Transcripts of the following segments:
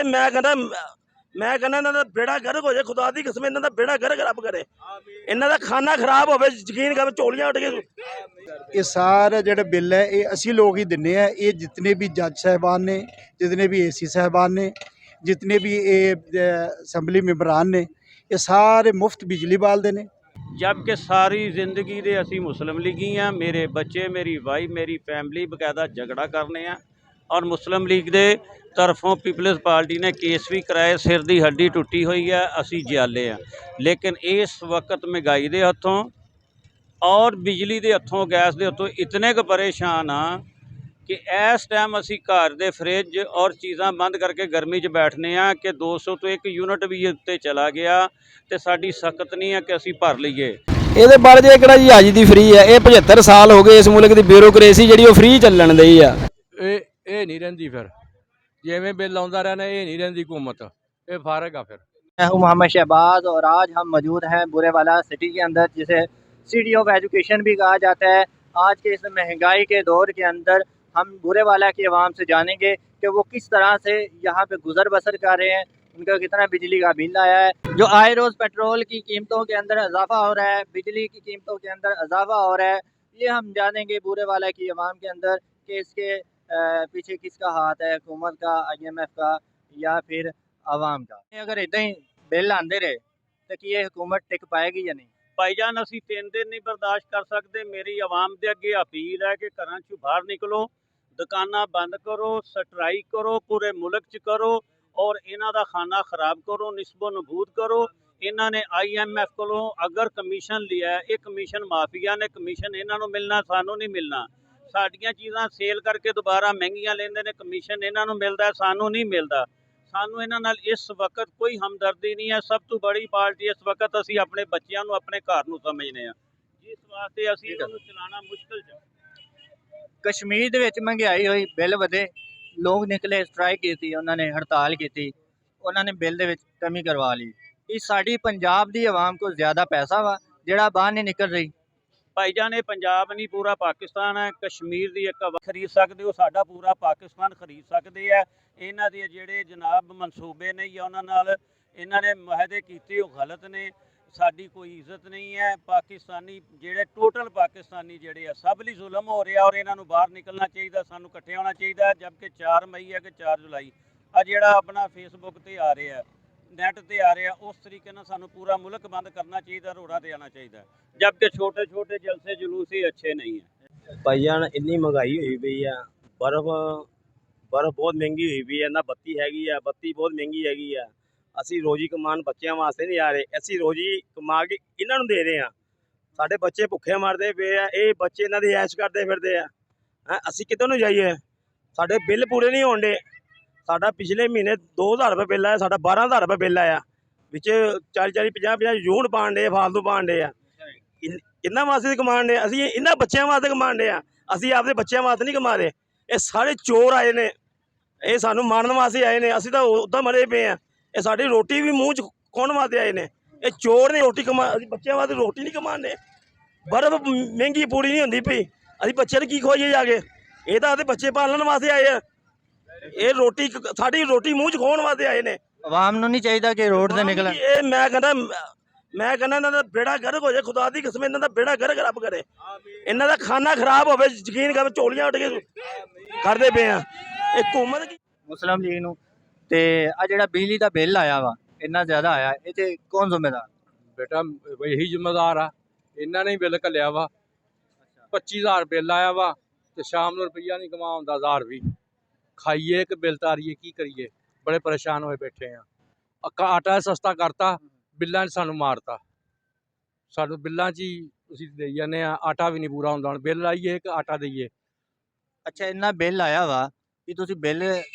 मैं कहना इन्हां दा बेड़ा गर्क हो जाए, खुदा दी कसम इन्हां दा बेड़ा गर्क रब करे, इन्हां दा खाना खराब होवे, यकीन कर झोलियां उठ के। ये सारा जो बिल है ये असी लोग ही दिन्ने हैं। ये जितने भी जज साहबान ने, जितने भी AC साहबान ने, जितने भी ये असैंबली मैंबरान ने, ये सारे मुफ्त बिजली बालते हैं। जबकि सारी जिंदगी दे असी मुस्लिम लीगी हाँ, मेरे बच्चे, मेरी वाइफ, मेरी फैमिली बकायदा झगड़ा करने हैं और मुस्लिम लीग दे तरफों पीपल्स पार्टी ने केस भी कराए, सिर की हड्डी टुटी हुई है, असी जियाले हैं। लेकिन इस वक्त महंगाई के हथों और बिजली के हथों, गैस के हथों इतने क परेशान हाँ कि इस टाइम असी घर दे फ्रिज और चीज़ां बंद करके गर्मी च बैठने हैं कि 200 तो 1 यूनिट भी उत्ते चला गया तो साड़ी सख्त नहीं है कि असी भर लीए। ਇਹਦੇ ਬਾਰੇ ਜੇ ਕਿਹੜਾ ਜੀ ਅੱਜ ਦੀ ਫ੍ਰੀ ਹੈ, ਇਹ 75 ਸਾਲ ਹੋ ਗਏ ਇਸ ਮੁਲਕ ਦੀ ਬਿਊਰੋਕ੍ਰੇਸੀ ਜਿਹੜੀ ਉਹ ਫ੍ਰੀ ਚੱਲਣ ਦਈ ਆ। ਇਹ नहीं रही, फिर जिमें बिल आता रहना ये नहीं रही हुकूमत, ये फारग आ। फिर मैं हूँ मोहम्मद शहबाज और आज हम मौजूद हैं बुरेवाला सिटी के अंदर, जिसे सिटी ऑफ एजुकेशन भी कहा जाता है। आज के इस महंगाई के दौर के अंदर हम बुरेवाला की आवाम से जानेंगे कि वो किस तरह से यहाँ पे गुजर बसर कर रहे हैं, उनका कितना बिजली का बिल आया है। जो आए रोज़ पेट्रोल की कीमतों के अंदर इजाफा हो रहा है, बिजली की कीमतों के अंदर इजाफा हो रहा है, ये हम जानेंगे बुरेवाला की आवाम के अंदर कि इसके पीछे किसका हाथ है, हुकूमत का, IMF का या फिर आवाम का। अगर इदा ही बिल आते रहे तो कि ये हुकूमत टिक पाएगी या नहीं? भाईजान असी 3 दिन नहीं बर्दाश्त कर सकते। मेरी आवाम के अगे अपील है कि घर चों बाहर निकलो, दुकाना बंद करो, स्ट्राइक करो, पूरे मुल्क च करो और इन्हां दा खाना खराब करो, निस्बो नबूद करो। इन्हां ने IMF कोलों अगर कमीशन लिया है, ये कमीशन माफिया ने, कमीशन इन्हां नूं मिलना, सानू नहीं मिलना। साडियां चीज़ां सेल करके दोबारा महंगियां लेंदे ने, कमीशन इन्हां नूं मिलदा है, सानू नहीं मिलता। सानू इन्हां नाल इस वक्त कोई हमदर्दी नहीं है। सब तो बड़ी पार्टी इस वक्त असी अपने बच्चों नूं अपने घर नूं समझने हैं, जिस वास्ते असी इहनूं चलाना मुश्किल च। कश्मीर दे विच महंगाई हुई, बिल वधे, लोग निकले, स्ट्राइक की, उन्होंने हड़ताल की, उन्होंने बिल दे विच कमी करवा ली। इस साड़ी पंजाब दी आवाम को ज़्यादा पैसा वा जिहड़ा बाहर नहीं निकल रही। भाईजान ये पंजाब नहीं पूरा पाकिस्तान है। कश्मीर की एक खरीद सकते हो, साडा पूरा पाकिस्तान खरीद सकते हैं। इन्हां दे जिहड़े जनाब मनसूबे ने या उन्हां नाल इन्हां ने मुआहदे कीते वो गलत ने। साडी कोई इज्जत नहीं है। पाकिस्तानी जिहड़े टोटल पाकिस्तानी जिहड़े आ सब लई जुल्म हो रहा और इन्हां नूं बाहर निकलना चाहिए, सानूं इकट्ठे होना चाहिए। जबकि 4 मई है कि 4 जुलाई आ जिहड़ा अपना फेसबुक ते आ रहा है, नैट ते आ रहा, उस तरीके नाल सानूं पूरा मुल्क बंद करना चाहिए, रोड़ा ते आना चाहिए। जबकि छोटे छोटे जलसे जुलूस ही अच्छे नहीं है। भाईजान इन्नी महंगाई हुई पई है, बर्फ बहुत महंगी हुई पई है, ना बत्ती हैगी है, बत्ती बहुत महंगी हैगी है। ਅਸੀਂ ਰੋਜੀ ਕਮਾਉਣ ਬੱਚਿਆਂ ਵਾਸਤੇ ਨਹੀਂ ਆ ਰਹੇ, ਅਸੀਂ ਰੋਜੀ ਕਮਾ ਕੇ ਇਹਨਾਂ ਨੂੰ ਦੇ ਰਹੇ ਹਾਂ। ਸਾਡੇ ਬੱਚੇ ਭੁੱਖੇ ਮਰਦੇ ਪਏ ਆ, ਇਹ ਬੱਚੇ ਇਹਨਾਂ ਦੀ ਐਸ਼ ਕਰਦੇ ਫਿਰਦੇ ਆ। ਅਸੀਂ ਕਿੱਧਰ ਨੂੰ ਜਾਈਏ? ਸਾਡੇ ਬਿੱਲ ਪੂਰੇ ਨਹੀਂ ਹੋਣ ਡੇ। ਸਾਡਾ ਪਿਛਲੇ ਮਹੀਨੇ 2000 ਰੁਪਏ ਬਿੱਲ ਆਇਆ, ਸਾਡਾ 12000 ਰੁਪਏ ਬਿੱਲ ਆਇਆ, ਵਿੱਚ 40 50 ਯੂਨਿਟ ਪਾਣ ਡੇ, ਫਾਲਤੂ ਪਾਣ ਡੇ ਆ। ਇਹਨਾਂ ਵਾਸਤੇ ਕਮਾਉਣ ਡੇ, ਅਸੀਂ ਇਹਨਾਂ ਬੱਚਿਆਂ ਵਾਸਤੇ ਕਮਾਉਣ ਡੇ ਆ। ਅਸੀਂ ਆਪਦੇ ਬੱਚਿਆਂ ਵਾਸਤੇ ਨਹੀਂ ਕਮਾ ਰਹੇ। ਇਹ ਸਾਰੇ ਚੋਰ ਆਏ ਨੇ, ਇਹ ਸਾਨੂੰ ਮਾਰਨ ਵਾਸਤੇ ਆਏ ਨੇ। ਅਸੀਂ ਤਾਂ ਉੱਦਾਂ ਮਰੇ ਪਏ ਆ। ਇਹ ਸਾਡੀ ਰੋਟੀ ਵੀ ਮੂੰਹ 'ਚ ਖਾਣ ਵਾਸਤੇ ਆਏ ਨੇ। ਇਹ ਚੋਰ ਨੇ ਰੋਟੀ ਕਮਾ, ਅਸੀਂ ਬੱਚਿਆਂ ਵਾਸਤੇ ਰੋਟੀ ਨਹੀਂ ਕਮਾਉਂਦੇ। ਬਰਫ਼ ਮਹਿੰਗੀ ਪੂਰੀ ਨਹੀਂ ਹੁੰਦੀ ਪਈ, ਅਸੀਂ ਬੱਚਿਆਂ ਨੂੰ ਕੀ ਖਵਾਈਏ ਜਾ ਕੇ? ਇਹ ਤਾਂ ਆਪਦੇ ਬੱਚੇ ਪਾਲਣ ਵਾਸਤੇ ਆਏ ਆ। ਇਹ ਰੋਟੀ ਸਾਡੀ ਰੋਟੀ ਮੂੰਹ 'ਚ ਖਾਣ ਵਾਸਤੇ ਆਏ ਨੇ। आवाम नूं नहीं चाहिए कि रोड से निकलन। ਇਹ ਮੈਂ ਕਹਿੰਦਾ ਇਹਨਾਂ ਦਾ ਬੇੜਾ ਗਰਕ ਹੋ ਜਾਏ, खुदा दी कसम ਇਹਨਾਂ ਦਾ ਬੇੜਾ ਗਰਕ ਰੱਬ करे। ਇਹਨਾਂ ਦਾ ਖਾਣਾ ਖਰਾਬ ਹੋਵੇ, ਯਕੀਨ ਕਰ ਝੋਲੀਆਂ ਉੱਠ ਕੇ ਕਰਦੇ ਪਏ ਆ। ਇਹ हुकूमत मुस्लिम लीग नूं ते आ जिहड़ा बिजली का बिल आया वा इन्ना ज़्यादा आया, ये कौन जिम्मेदार? बेटा यही जिम्मेदार आ, इन्होंने नहीं बिल घलिया वा। 25,000 बिल आया वा तो शाम को रुपया नहीं कमा आंदा, 1000 भी खाइए कि बिल तारिए, की करिए? बड़े परेशान होए बैठे हैं। आटा सस्ता करता, बिल्लां ने सानू मारता। सानू बिल्लां च ही असीं देई जाने आ, आटा भी नहीं पूरा हुंदा। हुण बिल आइए कि आटा देइए? अच्छा इन्ना बिल आया वा कि तुसीं बिल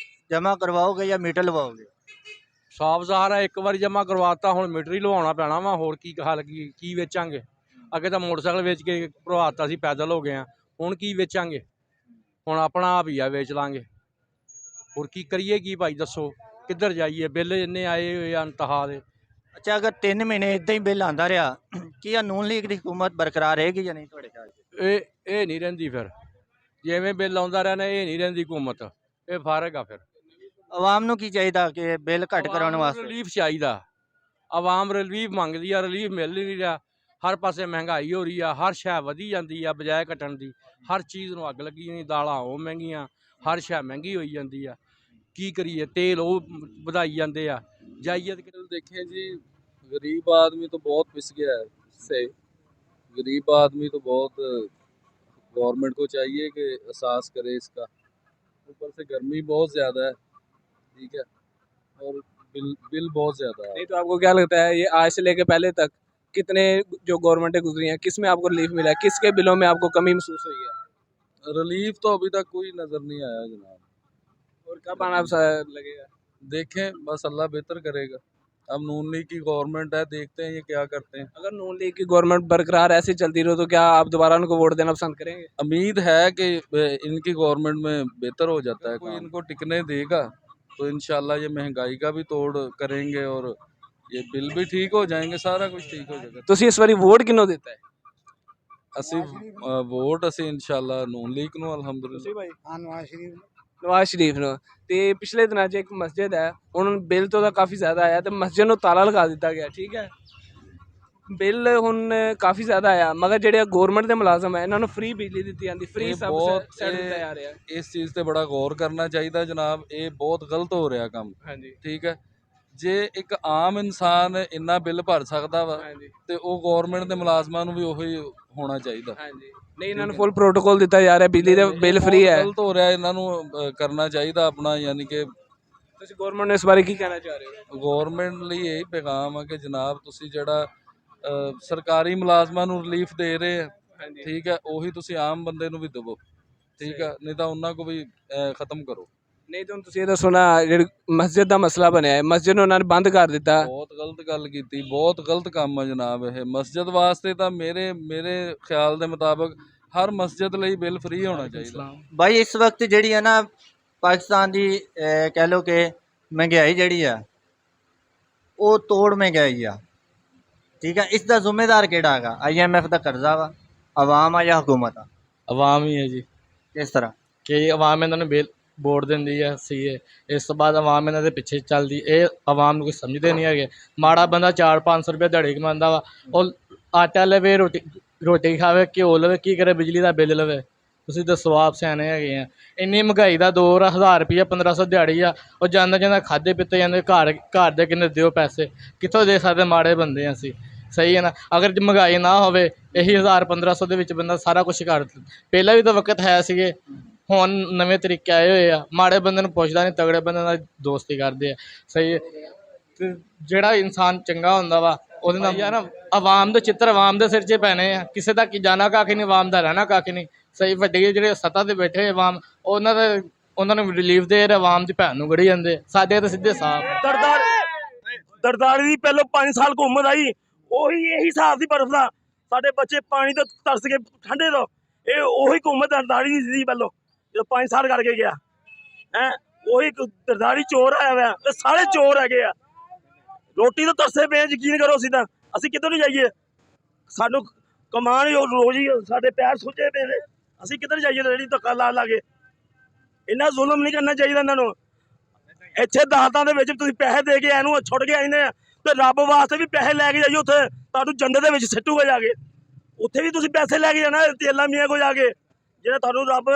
जमा करवाओगे या मीटर लवाओगे? साफ ज़ाहिर है एक बार जमा करवाता, हुण मीटर ही लवाउणा पैना वा। होर की हल की वेचांगे? अगे तो मोटरसाइकिल वेच के भरवाता सी, पैदल हो गए हैं, हुण की वेचांगे? हुण अपना आप ही वेच लांगे। होर की करिए की भाई दसो, किधर जाइए? बिल इन्ने आए हुए इंतहा दे। अच्छा अगर 3 महीने इदां ही बिल आंदा रहा, क्या नून लीग की हुकूमत बरकरार रहेगी या नहीं तुहाडे ख्याल च? ये नहीं रहिंदी। फिर जिवें बिल आउंदा रहना, ये नहीं रहिंदी हुकूमत, ये फारग आ। फिर ਆਵਾਮ ਨੂੰ ਕੀ ਚਾਹੀਦਾ ਕਿ ਬਿੱਲ ਘੱਟ ਕਰਾਉਣ ਵਾਸਤੇ? ਰਿਲੀਫ ਚਾਹੀਦਾ। ਆਵਾਮ ਰਿਲੀਫ ਮੰਗਦੀ ਆ, ਰਿਲੀਫ ਮਿਲ ਹੀ ਨਹੀਂ ਰਿਹਾ। ਹਰ ਪਾਸੇ ਮਹਿੰਗਾਈ ਹੋ ਰਹੀ ਆ, ਹਰ ਸ਼ੈ ਵਧੀ ਜਾਂਦੀ ਆ ਬਜਾਏ ਘਟਣ ਦੀ। ਹਰ ਚੀਜ਼ ਨੂੰ ਅੱਗ ਲੱਗੀ ਹੋਈ, ਦਾਲਾਂ ਉਹ ਮਹਿੰਗੀਆਂ, ਹਰ ਸ਼ੈ ਮਹਿੰਗੀ ਹੋਈ ਜਾਂਦੀ ਆ। ਕੀ ਕਰੀਏ, ਤੇਲ ਉਹ ਵਧਾਈ ਜਾਂਦੇ ਆ। जाइए तो देखें जी, गरीब आदमी तो बहुत पिस गया है इससे। गरीब आदमी तो बहुत, गवर्नमेंट को चाहिए कि एहसास करे इसका। ऊपर से गर्मी बहुत ज़्यादा है, ठीक है, और बिल बहुत ज़्यादा है। नहीं तो आपको क्या लगता है ये आज से लेके पहले तक कितने जो गवर्नमेंटें गुजरी हैं, किस में आपको रिलीफ मिला है, किसके बिलों में आपको कमी महसूस हुई है? रिलीफ तो अभी तक कोई नज़र नहीं आया जनाब। और कब आना लगेगा? देखें, बस अल्लाह बेहतर करेगा। अब नून लीग की गवर्नमेंट है, देखते हैं ये क्या करते हैं। अगर नून लीग की गवर्नमेंट बरकरार ऐसे चलती रहो तो क्या आप दोबारा उनको वोट देना पसंद करेंगे? उम्मीद है कि इनकी गवर्नमेंट में बेहतर हो जाता है, कोई इनको टिकने देगा तो इंशाल्लाह ये महंगाई का भी तोड़ करेंगे और ये बिल भी ठीक हो जाएंगे, सारा कुछ ठीक हो जाएगा। ਤੁਸੀਂ ਇਸ ਵਾਰੀ ਵੋਟ ਕਿਹਨੂੰ ਦਿੱਤਾ ਹੈ? ਅਸੀਂ ਵੋਟ ਅਸੀਂ ਇਨਸ਼ਾਅੱਲਾ ਨੂਨ ਲੀਗ ਨੂੰ ਅਲਹਮਦੁਲਿਲਾ। ਨਵਾਜ਼ ਸ਼ਰੀਫ ਨੂੰ। ਤੇ ਪਿਛਲੇ ਦਿਨਾਂ 'ਚ ਇੱਕ ਮਸਜਿਦ ਹੈ, ਹੁਣ ਬਿੱਲ ਤਾਂ ਉਹਦਾ ਕਾਫੀ ਜ਼ਿਆਦਾ ਆਇਆ ਤੇ ਮਸਜਿਦ ਨੂੰ ਤਾਲਾ ਲਗਾ ਦਿੱਤਾ ਗਿਆ, ਠੀਕ ਹੈ। ਬਿੱਲ ਹੁਣ ਕਾਫੀ ਜ਼ਿਆਦਾ ਆਇਆ, ਮਗਰ ਜਿਹੜੇ ਗੌਰਮੈਂਟ ਦੇ ਮੁਲਾਜ਼ਮ ਹੈ ਇਹਨਾਂ ਨੂੰ ਫ੍ਰੀ ਬਿਜਲੀ ਦਿੱਤੀ ਜਾਂਦੀ, ਫ੍ਰੀ ਸਭ ਸੈਟ ਦਿੱਤਾ ਜਾ ਰਿਹਾ। ਇਸ ਚੀਜ਼ ਤੇ ਬੜਾ ਗੌਰ ਕਰਨਾ ਚਾਹੀਦਾ ਜਨਾਬ, ਇਹ ਬਹੁਤ ਗਲਤ ਹੋ ਰਿਹਾ ਕੰਮ। ਹਾਂਜੀ, ਠੀਕ ਹੈ, ਜੇ ਇੱਕ ਆਮ ਇਨਸਾਨ ਇੰਨਾ ਬਿੱਲ ਭਰ ਸਕਦਾ ਵਾ ਹਾਂਜੀ, ਤੇ ਉਹ ਗਵਰਨਮੈਂਟ ਦੇ ਮੁਲਾਜ਼ਮਾਂ ਨੂੰ ਵੀ ਉਹੀ ਹੋਣਾ ਚਾਹੀਦਾ। ਹਾਂਜੀ। ਨਹੀਂ, ਇਹਨਾਂ ਨੂੰ ਫੁੱਲ ਪ੍ਰੋਟੋਕੋਲ ਦਿੱਤਾ ਜਾ ਰਿਹਾ, ਬਿਜਲੀ ਦਾ ਬਿੱਲ ਫ੍ਰੀ ਹੈ। ਗਲਤ ਹੋ ਰਿਹਾ, ਇਹਨਾਂ ਨੂੰ ਕਰਨਾ ਚਾਹੀਦਾ ਆਪਣਾ, ਯਾਨੀ ਕਿ ਤੁਸੀਂ ਗੌਰਮੈਂਟ ਨੂੰ ਇਸ ਬਾਰੇ ਕੀ ਕਹਿਣਾ ਚਾਹ ਰਹੇ ਹੋ? ਗਵਰਨਮੈਂਟ ਲਈ ਇਹੀ ਪੈਗਾਮ ਆ ਕਿ ਜਨਾਬ ਤੁਸੀਂ ਜਿਹੜਾ ਸਰਕਾਰੀ ਮੁਲਾਜ਼ਮਾਂ ਨੂੰ ਰਿਲੀਫ ਦੇ ਰਹੇ ਆ, ਠੀਕ ਹੈ, ਉਹੀ ਤੁਸੀਂ ਆਮ ਬੰਦੇ ਨੂੰ ਵੀ ਦੇਵੋ, ਠੀਕ ਹੈ, ਨਹੀਂ ਤਾਂ ਉਹਨਾਂ ਕੋ ਵੀ ਖਤਮ ਕਰੋ। ਨਹੀਂ ਤਾਂ ਤੁਸੀਂ ਇਹ ਤਾਂ ਸੁਣਾ ਜਿਹੜੀ ਮਸਜਿਦ ਦਾ ਮਸਲਾ ਬਣਿਆ ਹੈ, ਮਸਜਿਦ ਨੂੰ ਉਹਨਾਂ ਨੇ ਬੰਦ ਕਰ ਦਿੱਤਾ। ਬਹੁਤ ਗਲਤ ਗੱਲ ਕੀਤੀ, ਬਹੁਤ ਗਲਤ ਕੰਮ ਆ ਜਨਾਬ ਇਹ। ਮਸਜਿਦ ਵਾਸਤੇ ਤਾਂ ਮੇਰੇ ਖਿਆਲ ਦੇ ਮੁਤਾਬਕ ਹਰ ਮਸਜਿਦ ਲਈ ਬਿੱਲ ਫ੍ਰੀ ਹੋਣਾ ਚਾਹੀਦਾ। भाई इस वक्त ਜਿਹੜੀ ਹੈ ਨਾ ਪਾਕਿਸਤਾਨ ਦੀ ਕਹਿ ਲਓ ਕਿ ਮਹਿੰਗਾਈ ਜਿਹੜੀ ਆ ਉਹ ਤੋੜ ਮਹਿੰਗਾਈ ਆ, ਠੀਕ ਹੈ। ਇਸ ਦਾ ਜ਼ਿੰਮੇਦਾਰ ਕਿਹੜਾ ਹੈਗਾ? IMF ਦਾ ਕਰਜ਼ਾ ਵਾ, ਆਵਾਮ ਆ ਜਾਂ ਹਕੂਮਤ ਆ? ਆਵਾਮ ਹੀ ਹੈ ਜੀ। ਕਿਸ ਤਰ੍ਹਾਂ ਕਿ ਆਵਾਮ ਇਹਨਾਂ ਨੂੰ ਬਿੱਲ ਵੋਟ ਦਿੰਦੀ ਹੈ ਸੀਏ, ਇਸ ਤੋਂ ਬਾਅਦ ਆਵਾਮ ਇਹਨਾਂ ਦੇ ਪਿੱਛੇ ਚੱਲਦੀ। ਇਹ ਆਵਾਮ ਨੂੰ ਕੁਛ ਸਮਝਦੇ ਨਹੀਂ ਹੈਗੇ। ਮਾੜਾ ਬੰਦਾ 400-500 ਰੁਪਏ ਦਿਹਾੜੀ ਕਮਾਉਂਦਾ ਵਾ, ਉਹ ਆਟਾ ਲਵੇ, ਰੋਟੀ ਖਾਵੇ, ਘਿਓ ਲਵੇ, ਕੀ ਕਰੇ, ਬਿਜਲੀ ਦਾ ਬਿੱਲ ਲਵੇ। ਤੁਸੀਂ ਦੱਸੋ, ਆਪ ਸਿਆਣੇ ਹੈਗੇ ਆ। ਇੰਨੀ ਮਹਿੰਗਾਈ ਦਾ ਦੌਰ ਆ, 1000 ਰੁਪਈਆ 1500 ਦਿਹਾੜੀ ਆ, ਉਹ ਜਾਂਦਾ ਖਾਧੇ ਪੀਤੇ ਜਾਂਦੇ। ਘਰ ਦੇ ਕਿੰਨੇ ਦਿਓ ਪੈਸੇ, ਕਿੱਥੋਂ ਦੇ ਸਕਦੇ? ਮਾੜੇ ਬੰਦੇ ਅਸੀਂ, ਸਹੀ ਹੈ ਨਾ। ਅਗਰ ਜੇ ਮਹਿੰਗਾਈ ਨਾ ਹੋਵੇ, ਇਹੀ 1000-1500 ਦੇ ਵਿੱਚ ਬੰਦਾ ਸਾਰਾ ਕੁਛ ਕਰ। ਪਹਿਲਾਂ ਵੀ ਤਾਂ ਵਕਤ ਹੈ ਸੀਗੇ, ਹੁਣ ਨਵੇਂ ਤਰੀਕੇ ਆਏ ਹੋਏ ਆ। ਮਾੜੇ ਬੰਦੇ ਨੂੰ ਪੁੱਛਦਾ ਨਹੀਂ, ਤਗੜੇ ਬੰਦੇ ਨਾਲ ਦੋਸਤੀ ਕਰਦੇ ਆ, ਸਹੀ ਹੈ। ਅਤੇ ਜਿਹੜਾ ਇਨਸਾਨ ਚੰਗਾ ਹੁੰਦਾ ਵਾ ਉਹਦੇ ਨਾਲ ਯਾਰ ਆਵਾਮ ਦੇ ਚਿੱਤਰ ਆਵਾਮ ਦੇ ਸਿਰ 'ਚ ਪੈਣੇ ਆ। ਕਿਸੇ ਦਾ ਕੀ ਜਾਣਾ ਕੱਖ ਨਹੀਂ, ਆਵਾਮ ਦਾ ਰਹਿਣਾ ਕੱਖ ਨਹੀਂ, ਸਹੀ। ਵੱਡੇ ਜਿਹੜੇ ਸੱਤਾ 'ਤੇ ਬੈਠੇ ਆਵਾਮ, ਉਹਨਾਂ ਨੂੰ ਰਿਲੀਫ ਦੇ ਰਹੇ, ਆਵਾਮ ਦੀ ਭੈਣ ਨੂੰ ਗੜੀ ਜਾਂਦੇ। ਸਾਡੇ ਤਾਂ ਸਿੱਧੇ ਸਾਫ਼। ਦਰਦਾਰੀ ਦੀ ਪਹਿਲੋਂ 5 ਸਾਲ ਘੁੰਮਦ ਆਈ, ਉਹੀ ਇਹੀ ਹਿਸਾਬ ਦੀ ਬਰਫ਼ ਦਾ। ਸਾਡੇ ਬੱਚੇ ਪਾਣੀ ਤੋਂ ਤਰਸ ਕੇ ਠੰਡੇ ਤੋਂ, ਇਹ ਉਹੀ ਘੁੰਮਦ ਦਰਦਾਰੀ ਦੀ ਸੀ ਪਹਿਲੋਂ, ਜਦੋਂ 5 ਸਾਲ ਕਰਕੇ ਗਿਆ ਹੈ। ਉਹੀ ਦਰਦਾਰੀ ਚੋਰ ਆਇਆ ਹੋਇਆ, ਇਹ ਸਾਰੇ ਚੋਰ ਹੈਗੇ ਆ। ਰੋਟੀ ਤੋਂ ਤਰਸੇ ਪਏ, ਯਕੀਨ ਕਰੋ। ਅਸੀਂ ਕਿੱਧਰ ਨੂੰ ਜਾਈਏ? ਸਾਨੂੰ ਕਮਾਨ ਰੋਜ਼ ਹੀ ਸਾਡੇ ਪੈਰ ਸੁੱਜੇ ਪਏ ਨੇ, ਅਸੀਂ ਕਿੱਧਰ ਜਾਈਏ? ਜਿਹੜੀ ਧੱਕਾ ਲਾ ਕੇ ਇੰਨਾ ਜ਼ੁਲਮ ਨਹੀਂ ਕਰਨਾ ਚਾਹੀਦਾ ਇਹਨਾਂ ਨੂੰ। ਇੱਥੇ ਦਾਤਾਂ ਦੇ ਵਿੱਚ ਤੁਸੀਂ ਪੈਸੇ ਦੇ ਕੇ ਇਹਨੂੰ ਛੁੱਟ ਕੇ ਆਈਨੇ ਆ, ਤੇ ਰੱਬ ਵਾਸਤੇ ਵੀ ਪੈਸੇ ਲੈ ਕੇ ਜਾਈਓ। ਉੱਥੇ ਤੁਹਾਨੂੰ ਜੰਨਤ ਦੇ ਵਿੱਚ ਸਿੱਟੂਗਾ ਜਾ ਕੇ, ਉੱਥੇ ਵੀ ਤੁਸੀਂ ਪੈਸੇ ਲੈ ਕੇ ਜਾਣਾ ਤੇਲਾ ਮੀਆਂ ਕੋਲ ਜਾ ਕੇ, ਜਿਹੜਾ ਤੁਹਾਨੂੰ ਰੱਬ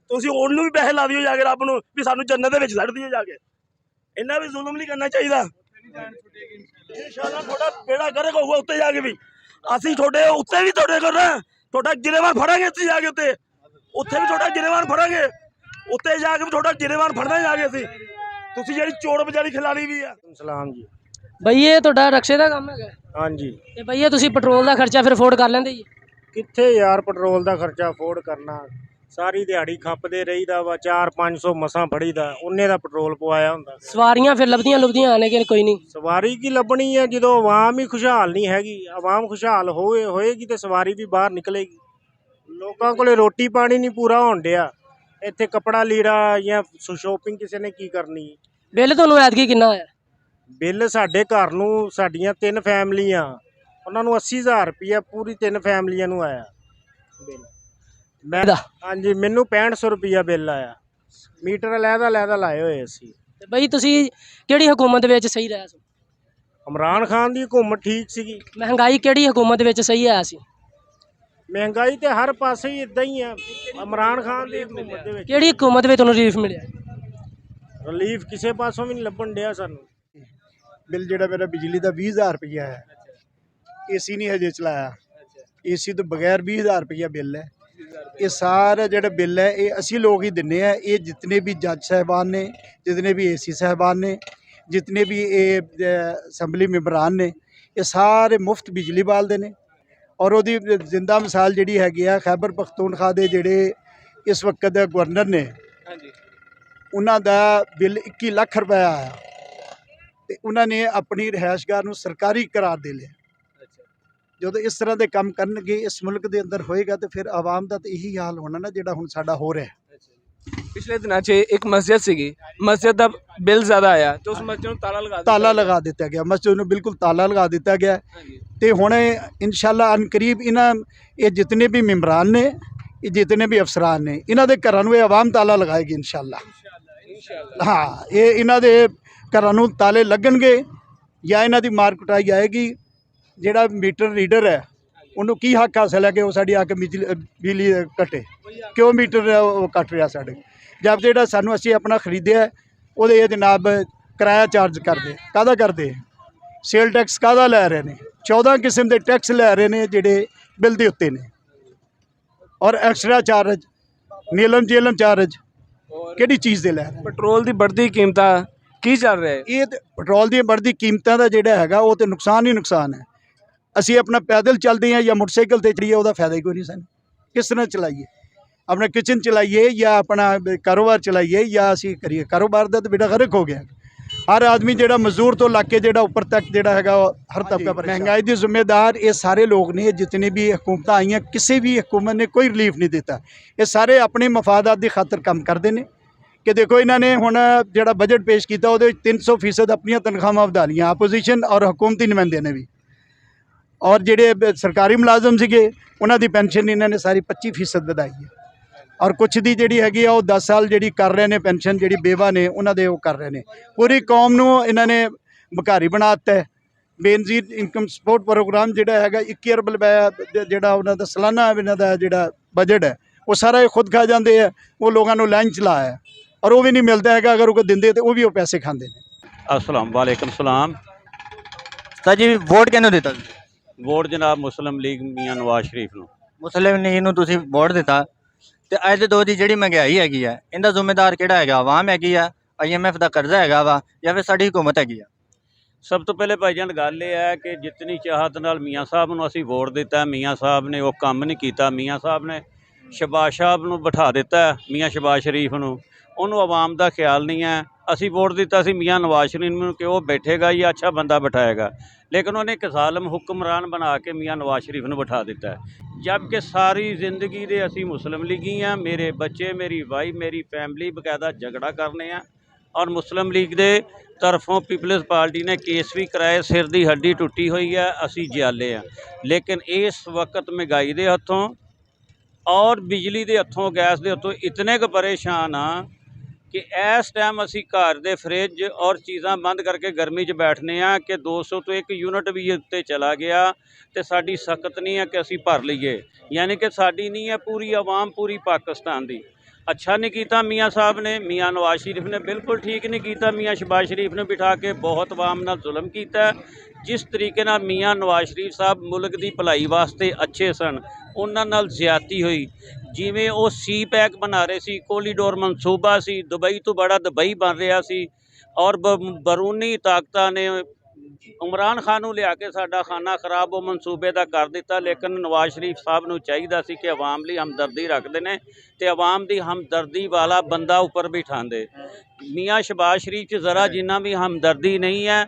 ਤੁਸੀਂ ਉਹਨੂੰ ਵੀ ਪੈਸੇ ਲਾ ਦਿਓ ਜਾ ਕੇ, ਰੱਬ ਨੂੰ ਵੀ ਸਾਨੂੰ ਜੰਨਤ ਦੇ ਵਿੱਚ ਛੱਡ ਦਿਓ ਜਾ ਕੇ। ਇੰਨਾ ਵੀ ਜ਼ੁਲਮ ਨਹੀਂ ਕਰਨਾ ਚਾਹੀਦਾ। ਇਨਸ਼ਾਅੱਲਾ ਤੁਹਾਡਾ ਬੇੜਾ ਗਰਕ ਹੋਊਗਾ ਉੱਤੇ ਜਾ ਕੇ ਵੀ। ਅਸੀਂ ਤੁਹਾਡੇ ਉੱਤੇ ਵੀ ਤੁਹਾਡਾ ਗਿਰੇਵਾਨ ਫੜਾਂਗੇ। ਉੱਥੇ ਜਾ ਕੇ ਉੱਥੇ ਵੀ ਤੁਹਾਡਾ ਗਿਰੇਵਾਨ ਫੜਾਂਗੇ। ਉੱਤੇ ਜਾ ਕੇ ਵੀ ਤੁਹਾਡਾ ਗਿਰੇਵਾਨ ਫੜਨਾ ਜਾ ਕੇ ਅਸੀਂ। ਤੁਸੀਂ ਜਿਹੜੀ ਚੋੜ ਬਜਾਰੀ ਖਿਲਾੜੀ ਵੀ ਆ। ਸਲਾਮ ਜੀ। ਬਈ ਇਹ ਤੁਹਾਡਾ ਰਕਸ਼ੇ ਦਾ ਕੰਮ ਹੈਗਾ? ਹਾਂਜੀ। ਤੇ ਬਈ ਇਹ ਤੁਸੀਂ ਪੈਟਰੋਲ ਦਾ ਖਰਚਾ ਫਿਰ ਅਫੋਰਡ ਕਰ ਲੈਂਦੇ ਜੀ? ਕਿੱਥੇ ਯਾਰ ਪੈਟਰੋਲ ਦਾ ਖਰਚਾ ਅਫੋਰਡ ਕਰਨਾ, ਸਾਰੀ ਦਿਹਾੜੀ ਖੱਪਦੇ ਰਹੀਦਾ ਵਾ, 400-500 ਮਸਾਂ ਫੜੀਦਾ, ਉਹਨੇ ਦਾ ਪੈਟਰੋਲ ਪਵਾਇਆ ਹੁੰਦਾ। ਸਵਾਰੀਆਂ ਫਿਰ ਲੱਭਦੀਆਂ ਆਣੇ ਕਿ ਕੋਈ ਨਹੀਂ? ਸਵਾਰੀ ਕੀ ਲੱਭਣੀ ਹੈ ਜਦੋਂ ਆਵਾਮ ਹੀ ਖੁਸ਼ਹਾਲ ਨਹੀਂ ਹੈਗੀ। ਆਵਾਮ ਖੁਸ਼ਹਾਲ ਹੋਏਗੀ ਤੇ ਸਵਾਰੀ ਵੀ ਬਾਹਰ ਨਿਕਲੇਗੀ। ਲੋਕਾਂ ਕੋਲੇ ਰੋਟੀ ਪਾਣੀ ਨਹੀਂ ਪੂਰਾ ਹੋਣ ਡਿਆ, ਇੱਥੇ ਕੱਪੜਾ ਲੀੜਾ ਜਾਂ ਸ਼ੋਪਿੰਗ ਕਿਸੇ ਨੇ ਕੀ ਕਰਨੀ। ਬਿੱਲ ਤੁਹਾਨੂੰ ਐਤਕੀ ਕਿੰਨਾ ਆਇਆ? ਬਿੱਲ ਸਾਡੇ ਘਰ ਨੂੰ, ਸਾਡੀਆਂ 3 ਫੈਮਲੀਆਂ, ਉਹਨਾਂ ਨੂੰ 80,000 ਰੁਪਈਆ ਪੂਰੀ 3 ਫੈਮਲੀਆਂ ਨੂੰ ਆਇਆ ਬਿੱਲ। ਹਾਂਜੀ, ਮੈਨੂੰ 6500 ਰੁਪਈਆ ਬਿੱਲ ਆਇਆ ਮੀਟਰ ਅਲੱਗ ਲਾਏ ਹੋਏ ਸੀ। ਤੇ ਬਈ ਤੁਸੀਂ ਕਿਹੜੀ ਹਕੂਮਤ ਵਿੱਚ ਸਹੀ ਰਿਹਾ ਸੀ? ਇਮਰਾਨ ਖਾਨ ਦੀ ਹਕੂਮਤ ਠੀਕ ਸੀਗੀ। ਮਹਿੰਗਾਈ ਕਿਹੜੀ ਹਕੂਮਤ ਵਿੱਚ ਸਹੀ ਆਇਆ ਸੀ? ਮਹਿੰਗਾਈ ਤੇ ਹਰ ਪਾਸੇ ਹੀ ਇਦਾਂ ਹੀ ਆ। ਇਮਰਾਨ ਖਾਨ ਦੀ ਹਕੂਮਤ ਦੇ ਵਿੱਚ ਕਿਹੜੀ ਹਕੂਮਤ ਵਿੱਚ ਤੁਹਾਨੂੰ ਰਿਲੀਫ ਮਿਲਿਆ? ਰਿਲੀਫ ਕਿਸੇ ਪਾਸੋਂ ਵੀ ਨਹੀਂ ਲੱਭਣ ਡਿਆ ਸਾਨੂੰ। ਬਿੱਲ ਜਿਹੜਾ ਮੇਰਾ ਬਿਜਲੀ ਦਾ 20000 ਰੁਪਈਆ ਹੈ। ਏਸੀ ਨਹੀਂ ਹਜੇ ਚਲਾਇਆ, ਏਸੀ ਤੋਂ ਬਗੈਰ 20000 ਰੁਪਈਆ ਬਿੱਲ ਹੈ। ਇਹ ਸਾਰਾ ਜਿਹੜਾ ਬਿੱਲ ਹੈ ਇਹ ਅਸੀਂ ਲੋਕ ਹੀ ਦਿੰਦੇ ਆ। ਇਹ ਜਿਤਨੇ ਵੀ ਜੱਜ ਸਾਹਿਬਾਨ ਨੇ, ਜਿਤਨੇ ਵੀ ਏਸੀ ਸਾਹਿਬਾਨ ਨੇ, ਜਿਤਨੇ ਵੀ ਇਹ ਅਸੈਂਬਲੀ ਮੈਂਬਰਾਨ ਨੇ, ਇਹ ਸਾਰੇ ਮੁਫਤ ਬਿਜਲੀ ਬਾਲਦੇ ਨੇ। ਔਰ ਉਹਦੀ ਜ਼ਿੰਦਾ ਮਿਸਾਲ ਜਿਹੜੀ ਹੈਗੀ ਆ ਖੈਬਰ ਪਖਤੂਨਖਵਾ ਦੇ ਜਿਹੜੇ ਇਸ ਵਕਤ ਦੇ ਗਵਰਨਰ ਨੇ, ਉਹਨਾਂ ਦਾ ਬਿੱਲ 21 ਲੱਖ ਰੁਪਇਆ ਆਇਆ ਤੇ ਉਹਨਾਂ ਨੇ ਆਪਣੀ ਰਿਹਾਇਸ਼ਗਾਹ ਨੂੰ ਸਰਕਾਰੀ ਕਰਾਰ ਦੇ ਲਿਆ। ਜਦੋਂ ਇਸ ਤਰ੍ਹਾਂ ਦੇ ਕੰਮ ਕਰਨਗੇ ਇਸ ਮੁਲਕ ਦੇ ਅੰਦਰ ਹੋਏਗਾ ਤੇ ਫਿਰ ਆਵਾਮ ਦਾ ਤਾਂ ਇਹੀ ਹਾਲ ਹੋਣਾ ਨਾ ਜਿਹੜਾ ਹੁਣ ਸਾਡਾ ਹੋ ਰਿਹਾ। ਪਿਛਲੇ ਦਿਨਾਂ 'ਚ ਇੱਕ ਮਸਜਿਦ ਸੀਗੀ, ਮਸਜਿਦ ਦਾ ਬਿੱਲ ਜ਼ਿਆਦਾ ਆਇਆ ਤੇ ਉਸ ਮਸਜਿਦ ਨੂੰ ਤਾਲਾ ਲਗਾ ਦਿੱਤਾ ਗਿਆ। ਮਸਜਿਦ ਨੂੰ ਬਿਲਕੁਲ ਤਾਲਾ ਲਗਾ ਦਿੱਤਾ ਗਿਆ ਤੇ ਹੁਣ ਇਨਸ਼ਾਅੱਲਾ ਅਨਕਰੀਬ ਇਹ ਜਿਤਨੇ ਵੀ ਮੈਂਬਰਾਨ ਨੇ, ਇਹ ਜਿਤਨੇ ਵੀ ਅਫਸਰਾਨ ਨੇ, ਇਹਨਾਂ ਦੇ ਘਰਾਂ ਨੂੰ ਇਹ ਆਵਾਮ ਤਾਲਾ ਲਗਾਏਗੀ ਇਨਸ਼ਾਅੱਲਾ। ਹਾਂ, ਇਹ ਇਹਨਾਂ ਦੇ ਘਰਾਂ ਨੂੰ ਤਾਲੇ ਲੱਗਣਗੇ ਜਾਂ ਇਹਨਾਂ ਦੀ ਮਾਰ ਕੁਟਾਈ ਆਏਗੀ। ਜਿਹੜਾ ਮੀਟਰ ਰੀਡਰ ਹੈ ਉਹਨੂੰ ਕੀ ਹੱਕ ਹਾਸਲ ਹੈ ਕਿ ਉਹ ਸਾਡੀ ਆ ਕੇ ਬਿਜਲੀ ਕੱਟੇ? ਕਿਉਂ ਮੀਟਰ ਉਹ ਕੱਟ ਰਿਹਾ ਸਾਡੇ? ਜਦ ਜਿਹੜਾ ਸਾਨੂੰ ਅਸੀਂ ਆਪਣਾ ਖਰੀਦਿਆ ਉਹਦੇ ਇਹ ਜਨਾਬ ਕਿਰਾਇਆ ਚਾਰਜ ਕਰਦੇ, ਕਾਹਦਾ ਕਰਦੇ? ਸੇਲ ਟੈਕਸ ਕਾਹਦਾ ਲੈ ਰਹੇ ਨੇ? 14 ਕਿਸਮ ਦੇ ਟੈਕਸ ਲੈ ਰਹੇ ਨੇ ਜਿਹੜੇ ਬਿੱਲ ਦੇ ਉੱਤੇ ਨੇ। ਔਰ extra charge, Neelam Jhelum charge ਕਿਹੜੀ ਚੀਜ਼ ਦੇ ਲੈ ਰਹੇ? ਪੈਟਰੋਲ ਦੀ बढ़ती ਕੀਮਤਾਂ ਕੀ ਚੱਲ ਰਿਹਾ ਹੈ? ਇਹ ਪੈਟਰੋਲ ਦੀਆਂ बढ़ती ਕੀਮਤਾਂ ਦਾ ਜਿਹੜਾ ਹੈਗਾ ਉਹ ਤੇ ਨੁਕਸਾਨ ਹੀ ਨੁਕਸਾਨ ਹੈ। ਅਸੀਂ ਆਪਣਾ ਪੈਦਲ ਚੱਲਦੇ ਹਾਂ ਜਾਂ ਮੋਟਰਸਾਈਕਲ ਤੇ ਚੜੀਏ, ਉਹਦਾ ਫਾਇਦਾ ਹੀ ਕੋਈ ਨਹੀਂ ਸਾਨੂੰ। ਕਿਸ ਤਰ੍ਹਾਂ ਚਲਾਈਏ? ਆਪਣਾ ਕਿਚਨ ਚਲਾਈਏ ਜਾਂ ਆਪਣਾ ਕਾਰੋਬਾਰ ਚਲਾਈਏ ਜਾਂ ਅਸੀਂ ਕਰੀਏ? ਕਾਰੋਬਾਰ ਦਾ ਤਾਂ ਬੇੜਾ ਗਰਕ ਹੋ ਗਿਆ। ਹਰ ਆਦਮੀ ਜਿਹੜਾ ਮਜ਼ਦੂਰ ਤੋਂ ਲੱਗ ਕੇ ਜਿਹੜਾ ਉੱਪਰ ਤੱਕ ਜਿਹੜਾ ਹੈਗਾ ਹਰ ਤਬਕਾ ਪਰੇਸ਼ਾਨ। ਮਹਿੰਗਾਈ ਦੇ ਜ਼ਿੰਮੇਦਾਰ ਇਹ ਸਾਰੇ ਲੋਕ ਨੇ। ਜਿਤਨੇ ਵੀ ਹਕੂਮਤਾਂ ਆਈਆਂ, ਕਿਸੇ ਵੀ ਹਕੂਮਤ ਨੇ ਕੋਈ ਰਿਲੀਫ ਨਹੀਂ ਦਿੱਤਾ। ਇਹ ਸਾਰੇ ਆਪਣੇ ਮਫਾਦਾਤ ਦੀ ਖਾਤਰ ਕੰਮ ਕਰਦੇ ਨੇ ਕਿ ਦੇਖੋ ਇਹਨਾਂ ਨੇ ਹੁਣ ਜਿਹੜਾ ਬਜਟ ਪੇਸ਼ ਕੀਤਾ ਉਹਦੇ ਵਿੱਚ 300% ਆਪਣੀਆਂ ਤਨਖਾਹਾਂ ਵਧਾ ਲਈਆਂ, ਆਪੋਜੀਸ਼ਨ ਔਰ ਹਕੂਮਤੀ ਨੁਮਾਇੰਦੇ ਨੇ ਵੀ। ਔਰ ਜਿਹੜੇ ਸਰਕਾਰੀ ਮੁਲਾਜ਼ਮ ਸੀਗੇ ਉਹਨਾਂ ਦੀ ਪੈਨਸ਼ਨ ਇਹਨਾਂ ਨੇ ਸਾਰੀ 25% ਵਧਾਈ ਹੈ। ਔਰ ਕੁਛ ਦੀ ਜਿਹੜੀ ਹੈਗੀ ਆ ਉਹ 10 ਸਾਲ ਜਿਹੜੀ ਕਰ ਰਹੇ ਨੇ ਪੈਨਸ਼ਨ, ਜਿਹੜੀ ਬੇਵਾ ਨੇ ਉਹਨਾਂ ਦੇ ਉਹ ਕਰ ਰਹੇ ਨੇ। ਪੂਰੀ ਕੌਮ ਨੂੰ ਇਹਨਾਂ ਨੇ ਭਿਖਾਰੀ ਬਣਾ ਦਿੱਤਾ ਹੈ। ਬੇਨਜ਼ੀਰ ਇਨਕਮ ਸਪੋਰਟ ਪ੍ਰੋਗਰਾਮ ਜਿਹੜਾ ਹੈਗਾ 21 ਅਰਬ ਰੁਪਇਆ ਜਿਹੜਾ ਉਹਨਾਂ ਦਾ ਸਾਲਾਨਾ ਇਹਨਾਂ ਦਾ ਜਿਹੜਾ ਬਜਟ ਹੈ ਉਹ ਸਾਰਾ ਇਹ ਖੁਦ ਖਾ ਜਾਂਦੇ ਆ। ਉਹ ਲੋਕਾਂ ਨੂੰ ਲਾਈਨ ਚਲਾਇਆ ਹੈ ਔਰ ਉਹ ਵੀ ਨਹੀਂ ਮਿਲਦਾ ਹੈਗਾ। ਅਗਰ ਉਹ ਦਿੰਦੇ ਤਾਂ ਉਹ ਵੀ ਉਹ ਪੈਸੇ ਖਾਂਦੇ ਨੇ। अस्सलाम वालेकुम सलाम। ਤਾਂ ਜੀ ਵੋਟ ਕਿਹਨੂੰ ਦਿੱਤਾ? ਵੋਟ ਜਨਾਬ ਮੁਸਲਿਮ ਲੀਗ ਮੀਆਂ ਨਵਾਜ਼ ਸ਼ਰੀਫ ਨੂੰ। ਮੁਸਲਿਮ ਲੀਗ ਨੂੰ ਤੁਸੀਂ ਵੋਟ ਦਿੱਤਾ ਤੇ ਅੱਜ ਦੇ ਦੌਰ ਦੀ ਜਿਹੜੀ ਮਹਿੰਗਾਈ ਹੈਗੀ ਆ ਇਹਦਾ ਜ਼ਿੰਮੇਦਾਰ ਕਿਹੜਾ ਹੈਗਾ? ਆਵਾਮ ਹੈਗੀ ਆ, IMF ਦਾ ਕਰਜ਼ਾ ਹੈਗਾ ਵਾ, ਜਾਂ ਫਿਰ ਸਾਡੀ ਹਕੂਮਤ ਹੈਗੀ ਆ? ਸਭ ਤੋਂ ਪਹਿਲੇ ਭਾਈਜਾਨ ਗੱਲ ਇਹ ਹੈ ਕਿ ਜਿਤਨੀ ਚਾਹਤ ਨਾਲ ਮੀਆਂ ਸਾਹਿਬ ਨੂੰ ਅਸੀਂ ਵੋਟ ਦਿੱਤਾ, ਮੀਆਂ ਸਾਹਿਬ ਨੇ ਉਹ ਕੰਮ ਨਹੀਂ ਕੀਤਾ। ਮੀਆਂ ਸਾਹਿਬ ਨੇ ਸ਼ਬਾਜ਼ ਸਾਹਿਬ ਨੂੰ ਬਿਠਾ ਦਿੱਤਾ, ਮੀਆਂ ਸ਼ਬਾਜ਼ ਸ਼ਰੀਫ ਨੂੰ। ਉਹਨੂੰ ਆਵਾਮ ਦਾ ਖਿਆਲ ਨਹੀਂ ਹੈ। ਅਸੀਂ ਵੋਟ ਦਿੱਤਾ ਸੀ ਮੀਆਂ ਨਵਾਜ਼ ਸ਼ਰੀਫ ਨੂੰ ਕਿ ਉਹ ਬੈਠੇਗਾ ਜਾਂ ਅੱਛਾ ਬੰਦਾ ਬਿਠਾਏਗਾ, ਲੇਕਿਨ ਉਹਨੇ ਇੱਕ ਜ਼ਾਲਮ ਹੁਕਮਰਾਨ ਬਣਾ ਕੇ ਮੀਆਂ ਨਵਾਜ਼ ਸ਼ਰੀਫ ਨੂੰ ਬਿਠਾ ਦਿੱਤਾ ਹੈ। ਜਦ ਕਿ ਸਾਰੀ ਜ਼ਿੰਦਗੀ ਦੇ ਅਸੀਂ ਮੁਸਲਿਮ ਲੀਗੀ ਹਾਂ। ਮੇਰੇ ਬੱਚੇ, ਮੇਰੀ ਵਾਈਫ, ਮੇਰੀ ਫੈਮਿਲੀ ਬਕਾਇਦਾ ਝਗੜਾ ਕਰਨੇ ਆ ਔਰ ਮੁਸਲਿਮ ਲੀਗ ਦੇ ਤਰਫੋਂ ਪੀਪਲਜ਼ ਪਾਰਟੀ ਨੇ ਕੇਸ ਵੀ ਕਰਾਏ। ਸਿਰ ਦੀ ਹੱਡੀ ਟੁੱਟੀ ਹੋਈ ਹੈ, ਅਸੀਂ ਜਿਆਲੇ ਆ। ਲੇਕਿਨ ਇਸ ਵਕਤ ਮਹਿੰਗਾਈ ਦੇ ਹੱਥੋਂ ਔਰ ਬਿਜਲੀ ਦੇ ਹੱਥੋਂ, ਗੈਸ ਦੇ ਹੱਥੋਂ ਇਤਨੇ ਕੁ ਪਰੇਸ਼ਾਨ ਆ ਕਿ ਇਸ ਟਾਈਮ ਅਸੀਂ ਘਰ ਦੇ ਫਰਿੱਜ ਔਰ ਚੀਜ਼ਾਂ ਬੰਦ ਕਰਕੇ ਗਰਮੀ 'ਚ ਬੈਠਨੇ ਆ ਕਿ 200 ਤੋਂ 1 ਯੂਨਿਟ ਵੀ ਉੱਤੇ ਚਲਾ ਗਿਆ ਤੇ ਸਾਡੀ ਸਖਤ ਨਹੀਂ ਹੈ ਕਿ ਅਸੀਂ ਭਰ ਲਈਏ। ਯਾਨੀ ਕਿ ਸਾਡੀ ਨਹੀਂ ਹੈ, ਪੂਰੀ ਆਵਾਮ, ਪੂਰੀ ਪਾਕਿਸਤਾਨ ਦੀ। अच्छा नहीं किया मियाँ साहब ने, मियाँ नवाज शरीफ ने बिल्कुल ठीक नहीं किया। मियाँ शहबाज शरीफ ने बिठा के बहुत आवाम नाल जुल्म किया। जिस तरीके नाल मियाँ नवाज शरीफ साहब मुल्क की भलाई वास्ते अच्छे सन, उन्हां नाल ज़्यादती हुई। जिवें वो सी पैक बना रहे सी, कोरीडोर मनसूबा सी, दुबई तो बड़ा दुबई बन रहा सी और बरूनी ताकतां ने इमरान खान नूं लिया के साडा खाना खराब वो मनसूबे का कर दिता। लेकिन नवाज शरीफ साहब नूं चाहिदा सी कि अवाम लई हमदर्दी रखते हैं तो अवाम की हमदर्दी वाला बंदा उपर बिठाते। मियाँ शहबाज शरीफ च ज़रा जिन्ना भी हमदर्दी नहीं है।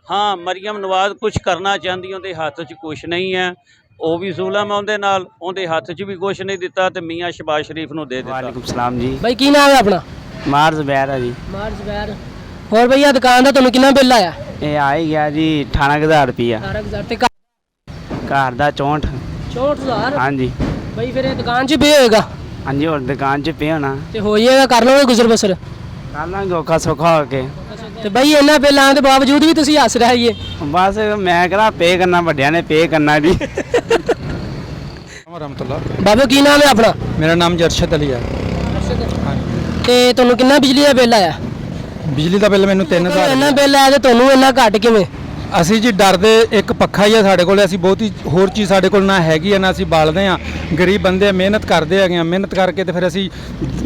हाँ, मरियम नवाज कुछ करना चाहती, उहदे हत्थ च कुछ नहीं है, वो भी जुलम है उहदे नाल, उहदे हत्थ च भी कुछ नहीं दिता तो मियाँ शहबाज शरीफ नूं दे दिता। वालेकुम सलाम जी। भाई की नाम है अपना? मार ज़ुबैर है जी। मार ज़ुबैर। और भैया दुकान का तुहानूं कितना बिल आया? ये आ ही गया जी 18,000 रुपया। 18,000 ते घर का 64,000। हाँ जी। हाँ जी। भाई फिर दुकान च पे होएगा? हाँ जी, और दुकान च पे होना। ਤੇ ਹੋ ਜਾਏਗਾ, ਕਰ ਲਓਗੇ ਗੁਜ਼ਰ ਬਸਰ? कर लांगे औखा सौखा होके। ਤੇ ਬਈ ਇਹਨਾਂ ਬਿੱਲਾਂ ਦੇ ਬਾਵਜੂਦ ਵੀ ਤੁਸੀਂ ਹੱਸ ਰਹੇ ਜੀ। बस मैं करा पे करना, ਵੱਡਿਆਂ ਨੇ पे करना जी। रहमतुल्लाह। ਬਾਬੂ ਕੀ ਨਾਮ ਹੈ ਆਪਣਾ? मेरा नाम जरशद अली है। ਤੇ ਤੁਹਾਨੂੰ ਕਿੰਨਾ ਬਿਜਲੀ ਦਾ ਬਿੱਲ ਆਇਆ? ਬਿਜਲੀ ਦਾ ਬਿੱਲ ਮੈਨੂੰ 3000 ਇੰਨਾ ਬਿੱਲ ਆਇਆ ਤੇ ਤੁਹਾਨੂੰ ਇੰਨਾ ਘੱਟ ਕਿਵੇਂ? ਅਸੀਂ ਜੀ ਡਰਦੇ, ਇੱਕ ਪੱਖਾ ਹੀ ਆ ਸਾਡੇ ਕੋਲ, ਅਸੀਂ ਬਹੁਤੀ ਹੋਰ ਚੀਜ਼ ਸਾਡੇ ਕੋਲ ਨਾ ਹੈਗੀ ਆ, ਨਾ ਅਸੀਂ ਬਾਲਦੇ ਆ। ਗਰੀਬ ਬੰਦੇ ਆ, ਮਿਹਨਤ ਕਰਦੇ ਹੈਗੇ ਆ, ਮਿਹਨਤ ਕਰਕੇ ਤੇ ਫਿਰ ਅਸੀਂ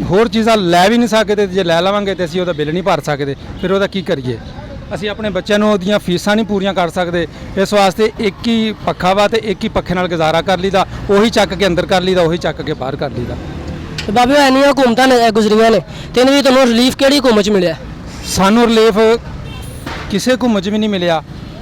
ਹੋਰ ਚੀਜ਼ਾਂ ਲੈ ਵੀ ਨਹੀਂ ਸਕਦੇ। ਜੇ ਲੈ ਲਵਾਂਗੇ ਤੇ ਅਸੀਂ ਉਹਦਾ ਬਿੱਲ ਨਹੀਂ ਭਰ ਸਕਦੇ, ਫਿਰ ਉਹਦਾ ਕੀ ਕਰੀਏ? ਅਸੀਂ ਆਪਣੇ ਬੱਚਿਆਂ ਨੂੰ ਉਹਦੀਆਂ ਫੀਸਾਂ ਨਹੀਂ ਪੂਰੀਆਂ ਕਰ ਸਕਦੇ। ਇਸ ਵਾਸਤੇ ਇੱਕ ਹੀ ਪੱਖਾ ਵਾ ਤੇ ਇੱਕ ਹੀ ਪੱਖੇ ਨਾਲ ਗੁਜ਼ਾਰਾ ਕਰ ਲਈਦਾ। ਉਹੀ ਚੱਕ ਕੇ ਅੰਦਰ ਕਰ ਲਈਦਾ, ਉਹੀ ਚੱਕ ਕੇ ਬਾਹਰ ਕਰ ਲਈਦਾ। ਤੇ ਬਾਬੇ ਇੰਨੀਆਂ ਹੁਕੂਮਤਾਂ ਨੇ ਗੁਜ਼ਰੀਆਂ ਨੇ ਤੇ ਇਹਨਾਂ ਦੀ ਤੁਹਾਨੂੰ ਰਿਲੀਫ ਕਿਹੜੀ ਹੁਕੂਮਤ 'ਚ ਮਿਲਿਆ? ਸਾਨੂੰ ਰਿਲੀਫ ਕਿਸੇ ਹੁਕੂਮਤ 'ਚ ਵੀ ਨਹੀਂ ਮਿਲਿਆ।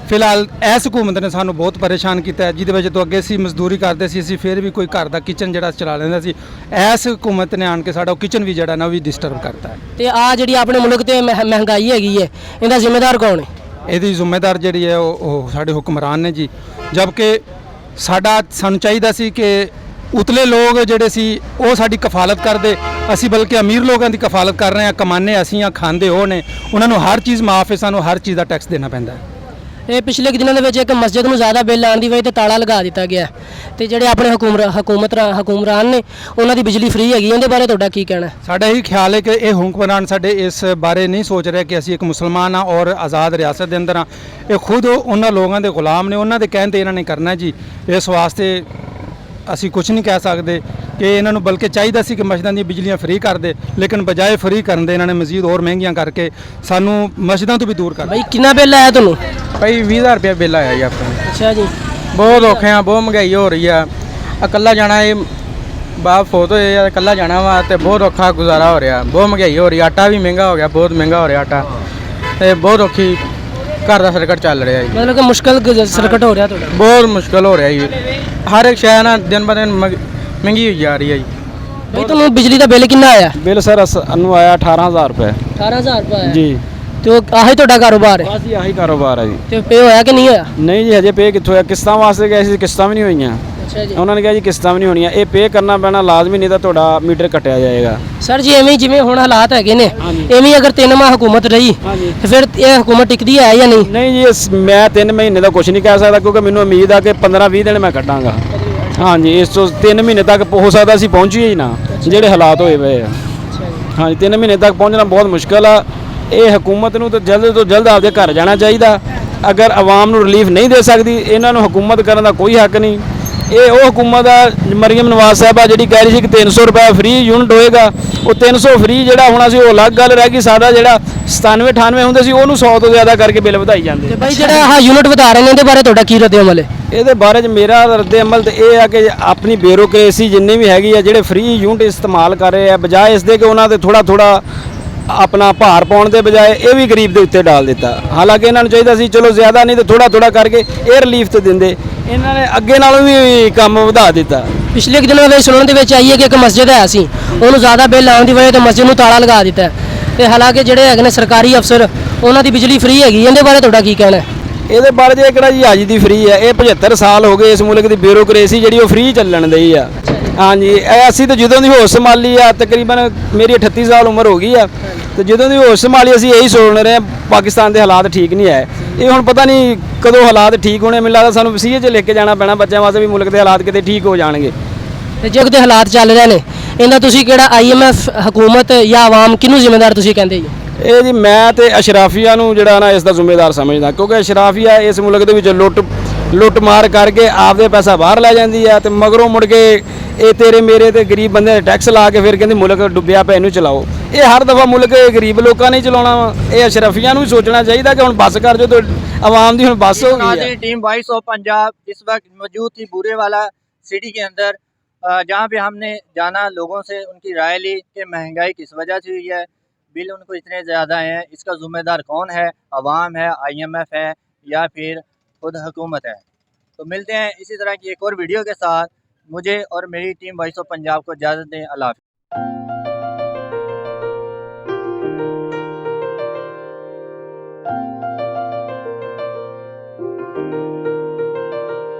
ਫਿਲਹਾਲ ਇਸ ਹੁਕੂਮਤ ਨੇ ਸਾਨੂੰ ਬਹੁਤ ਪਰੇਸ਼ਾਨ ਕੀਤਾ, ਜਿਹਦੇ ਵਿੱਚ ਤੋਂ ਅੱਗੇ ਅਸੀਂ ਮਜ਼ਦੂਰੀ ਕਰਦੇ ਸੀ, ਅਸੀਂ ਫਿਰ ਵੀ ਕੋਈ ਘਰ ਦਾ ਕਿਚਨ ਜਿਹੜਾ ਚਲਾ ਲੈਂਦਾ ਸੀ। ਇਸ ਹੁਕੂਮਤ ਨੇ ਆਣ ਕੇ ਸਾਡਾ ਕਿਚਨ ਵੀ ਜਿਹੜਾ ਨਾ ਉਹ ਵੀ ਡਿਸਟਰਬ ਕਰਤਾ ਹੈ। ਤੇ ਆ ਜਿਹੜੀ ਆਪਣੇ ਮੁਲਕ ਤੇ ਮਹਿੰਗਾਈ ਹੈਗੀ ਹੈ, ਇਹਦਾ ਜ਼ਿੰਮੇਦਾਰ ਕੌਣ ਹੈ? ਇਹਦੀ ਜ਼ਿੰਮੇਦਾਰ ਜਿਹੜੀ ਹੈ ਉਹ ਸਾਡੇ ਹੁਕਮਰਾਨ ਨੇ ਜੀ। ਜਦਕਿ ਸਾਨੂੰ ਚਾਹੀਦਾ ਸੀ ਕਿ ਉਤਲੇ ਲੋਕ ਜਿਹੜੇ ਸੀ ਉਹ ਸਾਡੀ ਕਫਾਲਤ ਕਰਦੇ, ਅਸੀਂ ਬਲਕਿ ਅਮੀਰ ਲੋਕਾਂ ਦੀ ਕਫਾਲਤ ਕਰ ਰਹੇ ਹਾਂ। ਕਮਾਨੇ ਅਸੀਂ ਆ, ਖਾਂਦੇ ਉਹ ਨੇ, ਉਹਨਾਂ ਨੂੰ ਹਰ ਚੀਜ਼ ਮਾਫ ਹੈ, ਸਾਨੂੰ ਹਰ ਚੀਜ਼ ਦਾ ਟੈਕਸ ਦੇਣਾ ਪੈਂਦਾ ਹੈ। ਇਹ ਪਿਛਲੇ ਦਿਨਾਂ ਦੇ ਵਿੱਚ ਇੱਕ ਮਸਜਿਦ ਨੂੰ ਜ਼ਿਆਦਾ ਬਿੱਲ ਆਉਣ ਦੀ ਵਜ੍ਹਾ ਤੇ ਤਾਲਾ ਲਗਾ ਦਿੱਤਾ ਗਿਆ ਤੇ ਜਿਹੜੇ ਆਪਣੇ ਹੁਕਮਰਾਨ ਨੇ ਉਹਨਾਂ ਦੀ ਬਿਜਲੀ ਫ੍ਰੀ ਹੈਗੀ, ਉਹਦੇ ਬਾਰੇ ਤੁਹਾਡਾ ਕੀ ਕਹਿਣਾ? ਸਾਡਾ ਇਹੀ ਖਿਆਲ ਹੈ ਕਿ ਇਹ ਹੁਕਮਰਾਨ ਸਾਡੇ ਇਸ ਬਾਰੇ ਨਹੀਂ ਸੋਚ ਰਹੇ ਕਿ ਅਸੀਂ ਇੱਕ ਮੁਸਲਮਾਨ ਆ ਔਰ ਆਜ਼ਾਦ ਰਿਆਸਤ ਦੇ ਅੰਦਰ ਆ। ਇਹ ਖੁਦ ਉਹਨਾਂ ਲੋਕਾਂ ਦੇ ਗੁਲਾਮ ਨੇ, ਉਹਨਾਂ ਦੇ ਕਹਿਣ ਤੇ ਇਹਨਾਂ ਨੇ ਕਰਨਾ ਜੀ। ਇਸ ਵਾਸਤੇ ਅਸੀਂ ਕੁਝ ਨਹੀਂ ਕਹਿ ਸਕਦੇ ਕਿ ਇਹਨਾਂ ਨੂੰ ਬਲਕਿ ਚਾਹੀਦਾ ਸੀ ਕਿ ਮਸਜਿਦਾਂ ਦੀਆਂ ਬਿਜਲੀਆਂ ਫ੍ਰੀ ਕਰ ਦੇ, ਲੇਕਿਨ ਬਜਾਏ ਫ੍ਰੀ ਕਰਨ ਦੇ ਇਹਨਾਂ ਨੇ ਮਜ਼ੀਦ ਹੋਰ ਮਹਿੰਗੀਆਂ ਕਰਕੇ ਸਾਨੂੰ ਮਸਜਿਦਾਂ ਤੋਂ ਵੀ ਦੂਰ ਕਰ। ਭਾਈ ਕਿੰਨਾ ਬਿੱਲ ਆਇਆ ਤੁਹਾਨੂੰ? ਭਾਈ 20000 ਰੁਪਏ ਬਿੱਲ ਆਇਆ ਜੀ ਆਪਣਾ। ਅੱਛਾ ਜੀ। ਬਹੁਤ ਔਖੇ ਆ, ਬਹੁਤ ਮਹਿੰਗਾਈ ਹੋ ਰਹੀ ਆ। ਇਕੱਲਾ ਜਾਣਾ, ਇਹ ਬਾਪ ਫੋਤ ਹੋਏ ਆ, ਇਕੱਲਾ ਜਾਣਾ ਵਾ ਤੇ ਬਹੁਤ ਔਖਾ ਗੁਜ਼ਾਰਾ ਹੋ ਰਿਹਾ। ਬਹੁਤ ਮਹਿੰਗਾਈ ਹੋ ਰਹੀ, ਆਟਾ ਵੀ ਮਹਿੰਗਾ ਹੋ ਗਿਆ, ਬਹੁਤ ਮਹਿੰਗਾ ਹੋ ਰਿਹਾ ਆਟਾ, ਤੇ ਬਹੁਤ ਔਖੀ ਘਰ ਦਾ ਸਰਕਟ ਚੱਲ ਰਿਹਾ ਜੀ। ਮਤਲਬ ਕਿ ਮੁਸ਼ਕਲ ਸਰਕਟ ਹੋ ਰਿਹਾ ਤੁਹਾਡਾ? ਬਹੁਤ ਮੁਸ਼ਕਲ ਹੋ ਰਿਹਾ ਜੀ। ਹਰ ਇੱਕ ਸ਼ੈ ਨਾ ਦਿਨ ਬ ਦਿਨ ਮਹਿੰਗੀ ਹੋਈ ਜਾ ਰਹੀ ਹੈ ਜੀ। ਭਾਈ ਤੁਹਾਨੂੰ ਬਿਜਲੀ ਦਾ ਬਿੱਲ ਕਿੰਨਾ ਆਇਆ? ਬਿੱਲ ਸਰ ਸਾਨੂੰ ਆਇਆ 18000 ਰੁਪਏ 18000 ਰੁਪਏ ਆਇਆ ਜੀ। ਤੇ ਉਹ ਆਹੀ ਤੁਹਾਡਾ ਕਾਰੋਬਾਰ ਹੈ? ਬਸ ਆਹੀ ਕਾਰੋਬਾਰ ਹੈ ਜੀ। ਤੇ ਪੇ ਹੋਇਆ ਕਿ ਨਹੀਂ ਹੋਇਆ? ਨਹੀਂ ਜੀ, ਹਜੇ ਪੇ ਕਿੱਥੋਂ ਹੋਇਆ? ਕਿਸ਼ਤਾਂ ਵਾਸਤੇ ਗਏ ਸੀ, ਕਿਸ਼ਤਾਂ ਵੀ ਨਹੀਂ ਹੋਈਆਂ। ਅੱਛਾ ਜੀ। ਉਹਨਾਂ ਨੇ ਕਿਹਾ ਜੀ ਕਿਸ਼ਤਾਂ ਵੀ ਨਹੀਂ ਹੋਣੀਆਂ, ਇਹ ਪੇ ਕਰਨਾ ਪੈਣਾ ਲਾਜ਼ਮੀ, ਨਹੀਂ ਤਾਂ ਤੁਹਾਡਾ ਮੀਟਰ ਕੱਟਿਆ ਜਾਏਗਾ। ਸਰ ਜੀ ਐਵੇਂ ਜਿਵੇਂ ਹੁਣ ਹਾਲਾਤ ਹੈਗੇ ਨੇ, ਐਵੇਂ ਅਗਰ 3 ਮਾਹ ਹੁਕੂਮਤ ਰਹੀ ਤੇ ਫਿਰ ਇਹ ਹੁਕੂਮਤ ਟਿਕਦੀ ਹੈ ਜਾਂ ਨਹੀਂ? ਨਹੀਂ ਜੀ, ਮੈਂ 3 ਮਹੀਨੇ ਦਾ ਕੁਝ ਨਹੀਂ ਕਹਿ ਸਕਦਾ, ਕਿਉਂਕਿ ਮੈਨੂੰ ਉਮੀਦ ਆ ਕਿ 15-20 ਦਿਨ ਮੈਂ ਕੱਢਾਂਗਾ। ਹਾਂਜੀ, ਇਸ ਤੋਂ 3 ਮਹੀਨੇ ਤੱਕ ਹੋ ਸਕਦਾ ਅਸੀਂ ਪਹੁੰਚੀਏ ਹੀ ਨਾ, ਜਿਹੜੇ ਹਾਲਾਤ ਹੋਏ ਪਏ ਆ। ਹਾਂਜੀ, 3 ਮਹੀਨੇ ਤੱਕ ਪਹੁੰਚਣਾ ਬਹੁਤ ਮੁਸ਼ਕਲ ਆ। ਇਹ ਹੁਕੂਮਤ ਨੂੰ ਤਾਂ ਜਲਦ ਤੋਂ ਜਲਦ ਆਪਦੇ ਘਰ ਜਾਣਾ ਚਾਹੀਦਾ। ਅਗਰ ਆਵਾਮ ਨੂੰ ਰਿਲੀਫ ਨਹੀਂ ਦੇ ਸਕਦੀ, ਇਹਨਾਂ ਨੂੰ ਹੁਕੂਮਤ ਕਰਨ ਦਾ ਕੋਈ ਹੱਕ ਨਹੀਂ। ਇਹ ਉਹ ਹੁਕੂਮਤ ਆ ਮਰੀਮ ਨਵਾਜ਼ ਸਾਹਿਬਾ ਜਿਹੜੀ ਕਹਿ ਰਹੀ ਸੀ ਕਿ 300 ਰੁਪਏ ਫ੍ਰੀ ਯੂਨਿਟ ਹੋਏਗਾ। ਉਹ 300 ਫ੍ਰੀ ਜਿਹੜਾ ਹੋਣਾ ਸੀ ਉਹ ਅਲੱਗ ਗੱਲ ਰਹਿ ਗਈ। ਸਾਡਾ ਜਿਹੜਾ 97-98 ਹੁੰਦੇ ਸੀ ਉਹਨੂੰ 100 ਤੋਂ ਜ਼ਿਆਦਾ ਕਰਕੇ ਬਿੱਲ ਵਧਾਈ ਜਾਂਦੇ। ਤੇ ਭਾਈ ਜਿਹੜਾ ਆਹ ਯੂਨਿਟ ਵਧਾ ਰਹੇ ਨੇ ਇਹਦੇ ਬਾਰੇ ਤੁਹਾਡਾ ਕੀ ਰੱਦ ਅਮਲ ਹੈ? ਇਹਦੇ ਬਾਰੇ 'ਚ ਮੇਰਾ ਰੱਦ ਅਮਲ ਤਾਂ ਇਹ ਆ ਕਿ ਆਪਣੀ ਬਿਊਰੋਕ੍ਰੇਸੀ ਜਿੰਨੀ ਵੀ ਹੈਗੀ ਆ, ਜਿਹੜੇ ਫ੍ਰੀ ਯੂਨਿਟ ਇਸਤੇਮਾਲ ਕਰ ਰਹੇ ਆ, ਬਜਾਏ ਇਸ ਦੇ ਕਿ ਉਹਨਾਂ ਤੇ ਥੋੜਾ ਆਪਣਾ ਭਾਰ ਪਾਉਣ ਦੇ ਬਜਾਏ ਇਹ ਵੀ ਗਰੀਬ ਦੇ ਉੱਤੇ ਡਾਲ ਦਿੱਤਾ। ਹਾਲਾਂਕਿ ਇਹਨਾਂ ਨੂੰ ਚਾਹੀਦਾ ਸੀ ਚਲੋ ਜ਼ਿਆਦਾ ਨਹੀਂ ਤੇ ਥੋੜਾ ਕਰਕੇ ਇਹ ਰਿਲੀਫ ਤੇ ਦਿੰਦੇ। ਇਹਨਾਂ ਨੇ ਅੱਗੇ ਨਾਲੋਂ ਵੀ ਕੰਮ ਵਧਾ ਦਿੱਤਾ। ਪਿਛਲੇ ਦਿਨਾਂ ਵਿੱਚ ਸੁਣਨ ਦੇ ਵਿੱਚ ਆਈ ਹੈ ਕਿ ਇੱਕ ਮਸਜਿਦ ਹੈ ਸੀ, ਉਹਨੂੰ ਜ਼ਿਆਦਾ ਬਿੱਲ ਆਉਣ ਦੀ ਵਜ੍ਹਾ ਤੋਂ ਮਸਜਿਦ ਨੂੰ ਤਾਲਾ ਲਗਾ ਦਿੱਤਾ ਤੇ ਹਾਲਾਂਕਿ ਜਿਹੜੇ ਹੈਗੇ ਨੇ ਸਰਕਾਰੀ ਅਫਸਰ ਉਹਨਾਂ ਦੀ ਬਿਜਲੀ ਫ੍ਰੀ ਹੈਗੀ। ਇਹਦੇ ਬਾਰੇ ਤੁਹਾਡਾ ਕੀ ਕਹਿਣਾ ਹੈ? ਇਹਦੇ ਬਾਰੇ ਜੇ ਕਿਹੜਾ ਜੀ ਅੱਜ ਦੀ ਫ੍ਰੀ ਹੈ, ਇਹ 75 ਸਾਲ ਹੋ ਗਏ ਇਸ ਮੁਲਕ ਦੀ ਬਿਊਰੋਕ੍ਰੇਸੀ ਜਿਹੜੀ ਉਹ ਫ੍ਰੀ ਚੱਲਣ ਦਈ ਆ। ਹਾਂਜੀ, ਅਸੀਂ ਤਾਂ ਜਦੋਂ ਦੀ ਹੋਸ਼ ਸੰਭਾਲੀ ਆ, ਤਕਰੀਬਨ ਮੇਰੀ 38 ਸਾਲ ਉਮਰ ਹੋ ਗਈ ਆ, ਤੇ ਜਦੋਂ ਦੀ ਹੋਸ਼ ਸੰਭਾਲੀ ਅਸੀਂ ਇਹੀ ਸੋਚ ਰਹੇ ਹਾਂ ਪਾਕਿਸਤਾਨ ਦੇ ਹਾਲਾਤ ਠੀਕ ਨਹੀਂ ਹੈ। ਇਹ ਹੁਣ ਪਤਾ ਨਹੀਂ ਕਦੋਂ ਹਾਲਾਤ ਠੀਕ ਹੋਣੇ। ਮੈਨੂੰ ਲੱਗਦਾ ਸਾਨੂੰ ਵਸੀਅਤ 'ਚ ਲਿਖ ਕੇ ਜਾਣਾ ਪੈਣਾ ਬੱਚਿਆਂ ਵਾਸਤੇ ਵੀ ਮੁਲਕ ਦੇ ਹਾਲਾਤ ਕਿਤੇ ਠੀਕ ਹੋ ਜਾਣਗੇ। ਤੇ ਜੇ ਕਿਤੇ ਹਾਲਾਤ ਚੱਲ ਰਹੇ ਨੇ, ਇਹਦਾ ਤੁਸੀਂ ਕਿਹੜਾ IMF, ਹਕੂਮਤ ਜਾਂ ਆਵਾਮ ਕਿਹਨੂੰ ਜ਼ਿੰਮੇਦਾਰ ਤੁਸੀਂ ਕਹਿੰਦੇ ਜੀ? ਇਹ ਜੀ ਮੈਂ ਤੇ ਅਸ਼ਰਾਫੀਆ ਨੂੰ ਜਿਹੜਾ ਨਾ ਇਸ ਦਾ ਜ਼ਿੰਮੇਦਾਰ ਸਮਝਦਾ, ਕਿਉਂਕਿ ਅਸ਼ਰਾਫੀਆ ਇਸ ਮੁਲਕ ਦੇ ਵਿੱਚ ਲੁੱਟ ਮਾਰ ਕਰਕੇ ਆਪਦੇ ਪੈਸਾ ਬਾਹਰ ਲੈ ਜਾਂਦੀ ਆ ਤੇ ਮਗਰੋਂ ਮੁੜ ਕੇ ਇਹ ਤੇਰੇ ਮੇਰੇ ਤੇ ਗਰੀਬ ਬੰਦੇ ਦੇ ਟੈਕਸ ਲਾ ਕੇ ਫਿਰ ਕਹਿੰਦੇ ਮੁਲਕ ਡੁੱਬਿਆ ਪਿਆ, ਇਹਨੂੰ ਚਲਾਓ। ਇਹ ਹਰ ਦਫਾ ਮੁਲਕ ਗਰੀਬ ਲੋਕਾਂ ਨੇ ਚਲਾਉਣਾ ਵਾ। ਇਹ ਅਸ਼ਰਾਫੀਆ ਨੂੰ ਵੀ ਸੋਚਣਾ ਚਾਹੀਦਾ ਕਿ ਹੁਣ ਬੱਸ ਕਰ ਜੋ, आवाम दी बस हो गई है। टीम वॉइस ऑफ पंजाब इस वक्त मौजूद थी बूरेवाला सिटी के अंदर, जहां पे हमने जाना, लोगों से उनकी राय ली कि महंगाई किस वजह से हुई है, बिल उनको इतने ज़्यादा हैं, इसका ज़िम्मेदार कौन है, अवाम है, IMF है या फिर खुद हुकूमत है। तो मिलते हैं इसी तरह की एक और वीडियो के साथ। मुझे और मेरी टीम वॉइस ऑफ पंजाब को इजाज़त दें। अल्लाह हाफ़िज़।